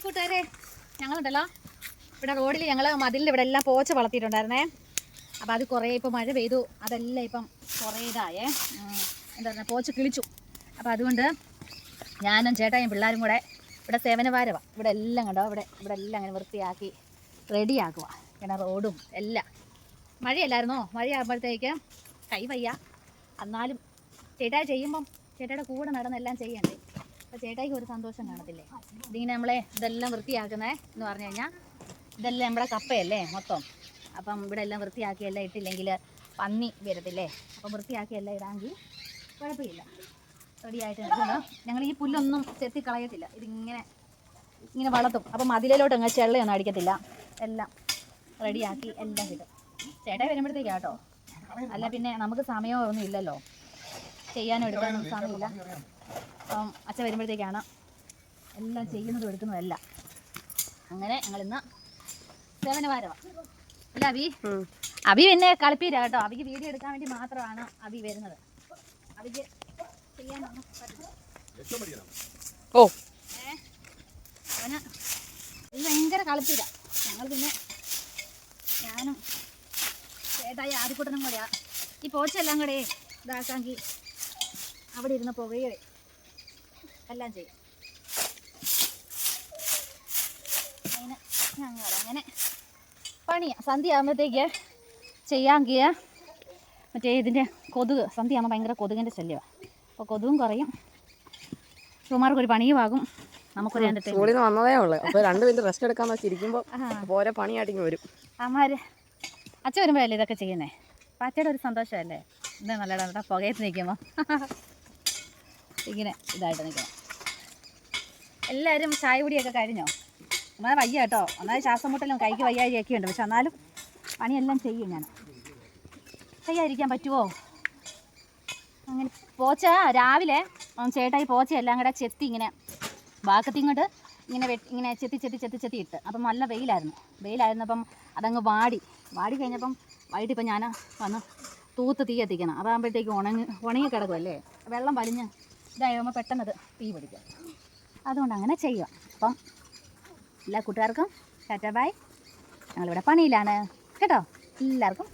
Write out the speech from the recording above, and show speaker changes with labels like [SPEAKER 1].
[SPEAKER 1] കൂട്ടുകാരെ, ഞങ്ങളുണ്ടല്ലോ ഇവിടെ റോഡിൽ ഞങ്ങൾ മതിലിൻ്റെ ഇവിടെ എല്ലാം പോച്ച വളർത്തിയിട്ടുണ്ടായിരുന്നേ. അപ്പോൾ അത് കുറേ ഇപ്പോൾ മഴ പെയ്തു, അതെല്ലാം ഇപ്പം കുറേ ഇതായേ, എന്താ പറയുക, പോച്ച കിളിച്ചു. അപ്പോൾ അതുകൊണ്ട് ഞാനും ചേട്ടായും പിള്ളേരും കൂടെ ഇവിടെ സേവനവാരമാണ്. ഇവിടെ എല്ലാം കണ്ടോ, ഇവിടെ എല്ലാം അങ്ങനെ വൃത്തിയാക്കി റെഡിയാക്കുക. പിന്നെ റോഡും എല്ലാം. മഴയല്ലായിരുന്നോ, മഴയാകുമ്പോഴത്തേക്ക് കൈ വയ്യ. എന്നാലും ചേട്ടായി ചെയ്യുമ്പം ചേട്ടായുടെ കൂടെ നടന്നെല്ലാം ചെയ്യണ്ടേ. അപ്പോൾ ചേട്ടായിക്ക് ഒരു സന്തോഷം കാണത്തില്ലേ. ഇതിങ്ങനെ നമ്മളെ ഇതെല്ലാം വൃത്തിയാക്കുന്നത് എന്ന് പറഞ്ഞു കഴിഞ്ഞാൽ ഇതെല്ലാം നമ്മുടെ കപ്പയല്ലേ മൊത്തം. അപ്പം ഇവിടെ എല്ലാം വൃത്തിയാക്കിയെല്ലാം ഇട്ടില്ലെങ്കിൽ പന്നി വരത്തില്ലേ. അപ്പം വൃത്തിയാക്കിയെല്ലാം ഇടാമെങ്കിൽ കുഴപ്പമില്ല. റെഡിയായിട്ട് നിൽക്കുന്നു. ഞങ്ങൾ ഈ പുല്ലൊന്നും ചെത്തി കളയത്തില്ല, ഇങ്ങനെ വളർത്തും. അപ്പം മതിലിലോട്ട് അങ്ങ് ചെള്ളയൊന്നും അടിക്കത്തില്ല. എല്ലാം റെഡിയാക്കി എല്ലാം കിട്ടും. ചേട്ടായി വരുമ്പോഴത്തേക്കാണ് കേട്ടോ, അല്ല പിന്നെ നമുക്ക് സമയമൊന്നും ഇല്ലല്ലോ, ചെയ്യാനും എടുക്കാനും സമയമില്ല. അപ്പം അച്ഛൻ വരുമ്പോഴത്തേക്കാണ് എല്ലാം ചെയ്യുന്നതും എടുക്കുന്നതല്ല. അങ്ങനെ ഞങ്ങളിന്ന് സേവനവാരമാണ്. അല്ല അഭി പിന്നെ കളിപ്പീര കേട്ടോ. അവിക്ക് വീഡിയോ എടുക്കാൻ വേണ്ടി മാത്രമാണ് അഭി വരുന്നത്. അവിക്ക് ചെയ്യാനൊന്നും പറ്റില്ല. അവന് ഇത് ഭയങ്കര കളിപ്പീര. ഞങ്ങൾ പിന്നെ ഞാനും ചേട്ടായി ആദ്യക്കൂട്ടനും കൂടെയാ ഈ പോച്ചെല്ലാം കൂടെ ഇതാക്കാമെങ്കിൽ അവിടെ ഇരുന്ന് പുകയെ എല്ലാം ചെയ്യും. അതിന് ഞങ്ങളങ്ങനെ പണിയാണ്. സന്ധ്യ ആകുമ്പോഴത്തേക്ക് ചെയ്യാമെങ്കിൽ മറ്റേ ഇതിൻ്റെ കൊതുക്, സന്ധ്യ ആകുമ്പോൾ ഭയങ്കര കൊതുകിൻ്റെ ശല്യമാണ്. അപ്പോൾ കൊതുകും കുറയും, സുമാർക്കൊരു പണിയുമാകും, നമുക്കൊരു
[SPEAKER 2] സ്കൂളിൽ നിന്ന് വന്നതേ ഉള്ളൂ. അപ്പോൾ 2 മിനിറ്റ് റെസ്റ്റ് എടുക്കാൻ വെച്ചിരിക്കുമ്പോൾ ഓരോ പണിയായിട്ടിങ്ങ് വരും.
[SPEAKER 1] അമ്മമാർ അച്ഛൻ വരുമ്പോഴല്ലേ ഇതൊക്കെ ചെയ്യുന്നേ. അപ്പം അച്ഛയുടെ ഒരു സന്തോഷമല്ലേ. ഇന്ന് നല്ലതാണ് കേട്ടോ, പുകയത്ത് നിൽക്കുമ്പോൾ ഇങ്ങനെ ഇതായിട്ട് നിൽക്കണം. എല്ലാവരും ചായ കുടിയൊക്കെ കഴിഞ്ഞോ? എന്നാൽ വയ്യ കേട്ടോ, ഒന്നാമത് ശ്വാസം മുട്ടലും കൈക്ക് വയ്യാഴിയൊക്കെ ഉണ്ട്. പക്ഷെ എന്നാലും പണിയെല്ലാം ചെയ്യും ഞാൻ. ചെയ്യാതിരിക്കാൻ പറ്റുമോ? അങ്ങനെ പോച്ച രാവിലെ ചേട്ടായി പോച്ചയെല്ലാം കൂടെ ചെത്തി ഇങ്ങനെ വാക്കത്തിങ്ങോട്ട് ഇങ്ങനെ ചെത്തി ഇട്ട്. അപ്പം നല്ല വെയിലായിരുന്നപ്പം അതങ്ങ് വാടി കഴിഞ്ഞപ്പം വൈകിട്ടിപ്പം ഞാൻ വന്ന് തൂത്ത് തീ എത്തിക്കണം. അതാകുമ്പോഴത്തേക്ക് ഉണങ്ങി കിടക്കുമല്ലേ, വെള്ളം വലിഞ്ഞ് ഇതാകുമ്പോൾ പെട്ടെന്നത് തീ പിടിക്കും. അതുകൊണ്ട് അങ്ങനെ ചെയ്യുക. അപ്പം എല്ലാ കൂട്ടുകാർക്കും ടാറ്റാ ബൈ. ഞങ്ങളിവിടെ പണിയിലാണ് കേട്ടോ എല്ലാവർക്കും.